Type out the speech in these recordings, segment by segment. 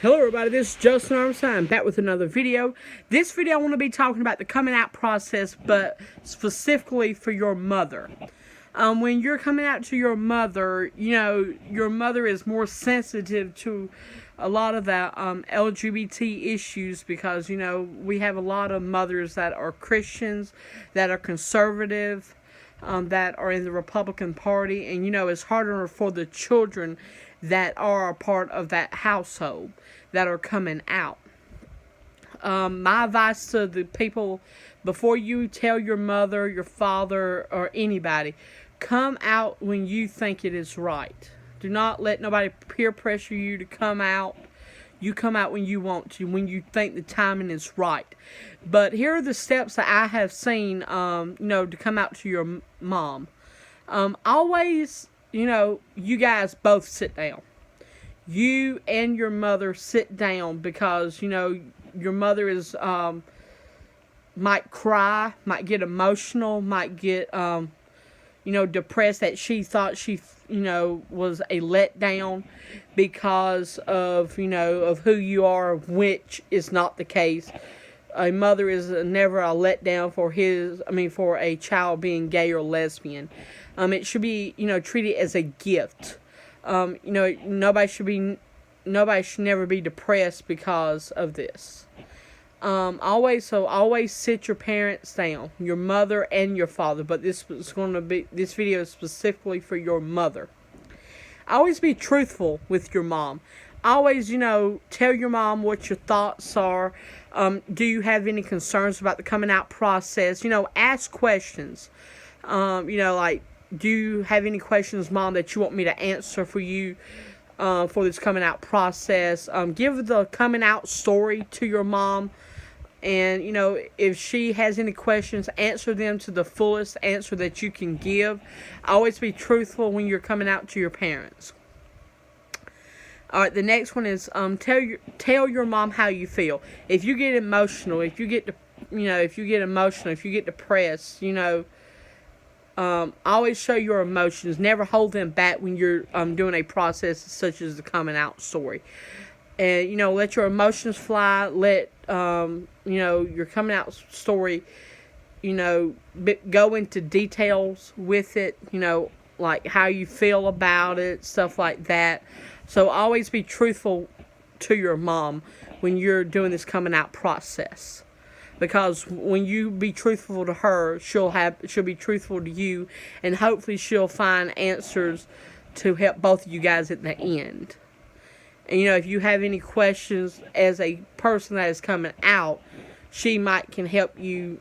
Hello everybody, this is Justin Armistead. I'm back with another video. This video I want to be talking about the coming out process, but specifically for your mother. When you're coming out to your mother, your mother is more sensitive to a lot of the LGBT issues because, we have a lot of mothers that are Christians, that are conservative, that are in the Republican Party, and it's harder for the children that are a part of that household that are coming out. My advice to the people, before you tell your mother, your father, or anybody, come out when you think it is right. Do not let nobody peer pressure you to come out. You come out when you want to, when you think the timing is right. But here are the steps that I have seen, to come out to your mom. Always, you guys both sit down. You and your mother sit down because, your mother is, might cry, might get emotional, might get, depressed that she thought she, was a letdown because of who you are, which is not the case. A mother is never a letdown for a child being gay or lesbian. It should be, treated as a gift. Nobody should never be depressed because of this. Always sit your parents down, your mother and your father, but this video is specifically for your mother. Always be truthful with your mom. Always, tell your mom what your thoughts are. Do you have any concerns about the coming out process? Ask questions. Like, do you have any questions, Mom, that you want me to answer for you for this coming out process? Give the coming out story to your mom. And, if she has any questions, answer them to the fullest answer that you can give. Always be truthful when you're coming out to your parents. All right, the next one is tell your mom how you feel. If you get emotional, if you get depressed, always show your emotions. Never hold them back when you're doing a process such as the coming out story. And, let your emotions fly. Let, your coming out story, go into details with it, like how you feel about it, stuff like that. So always be truthful to your mom when you're doing this coming out process. Because when you be truthful to her, she'll be truthful to you, and hopefully she'll find answers to help both of you guys at the end. And if you have any questions as a person that is coming out, she can help you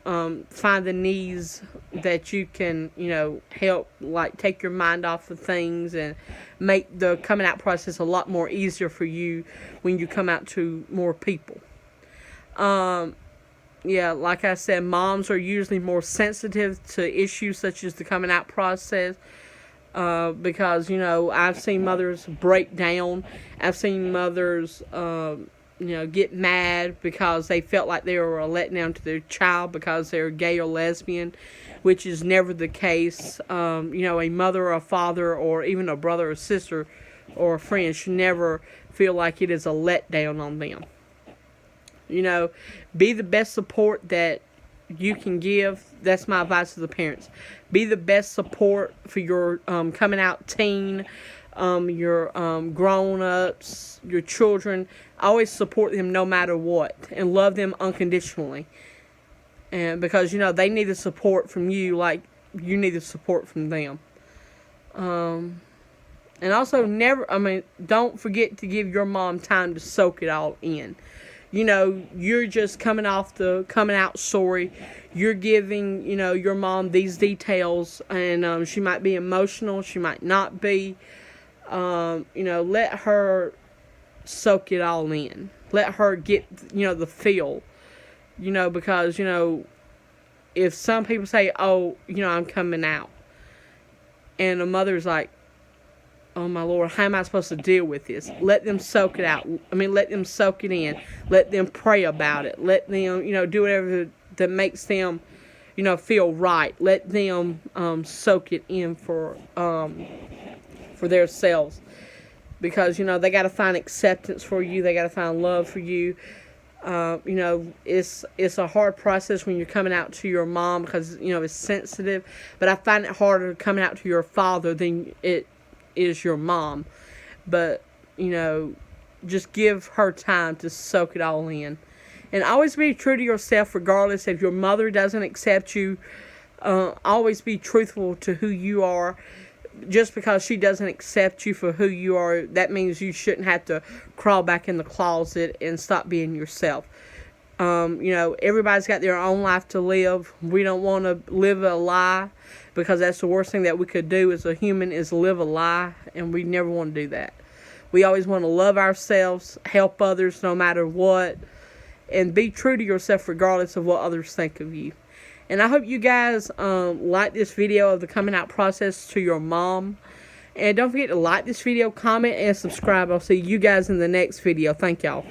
find the needs that you can, help, like, take your mind off of things and make the coming out process a lot more easier for you when you come out to more people. Yeah, like I said, moms are usually more sensitive to issues such as the coming out process because, I've seen mothers break down. I've seen mothers, get mad because they felt like they were a letdown to their child because they're gay or lesbian, which is never the case. A mother or a father or even a brother or sister or a friend should never feel like it is a letdown on them. Be the best support that you can give. That's my advice to the parents. Be the best support for your coming out teen, your grown-ups, your children. Always support them no matter what and love them unconditionally. And because, they need the support from you like you need the support from them. And also don't forget to give your mom time to soak it all in. You're just coming off the coming out story. You're giving, your mom these details, and she might be emotional, she might not be. Let her soak it all in. Let her get, the feel. Because, if some people say, oh, I'm coming out, and the mother's like, oh my Lord, how am I supposed to deal with this? Let them soak it out. Let them soak it in. Let them pray about it. Let them, do whatever that makes them, feel right. Let them soak it in for themselves. because, you know, they got to find acceptance for you. They got to find love for you. You know, it's a hard process when you're coming out to your mom because, you know, it's sensitive. But I find it harder coming out to your father than it is your mom. But, you know, just give her time to soak it all in. And always be true to yourself regardless if your mother doesn't accept you. Always be truthful to who you are. Just because she doesn't accept you for who you are, that means you shouldn't have to crawl back in the closet and stop being yourself. You know, everybody's got their own life to live. We don't want to live a lie, because that's the worst thing that we could do as a human, is live a lie, and we never want to do that. We always want to love ourselves, help others no matter what, and be true to yourself regardless of what others think of you. And I hope you guys like this video of the coming out process to your mom. And don't forget to like this video, comment, and subscribe. I'll see you guys in the next video. Thank y'all.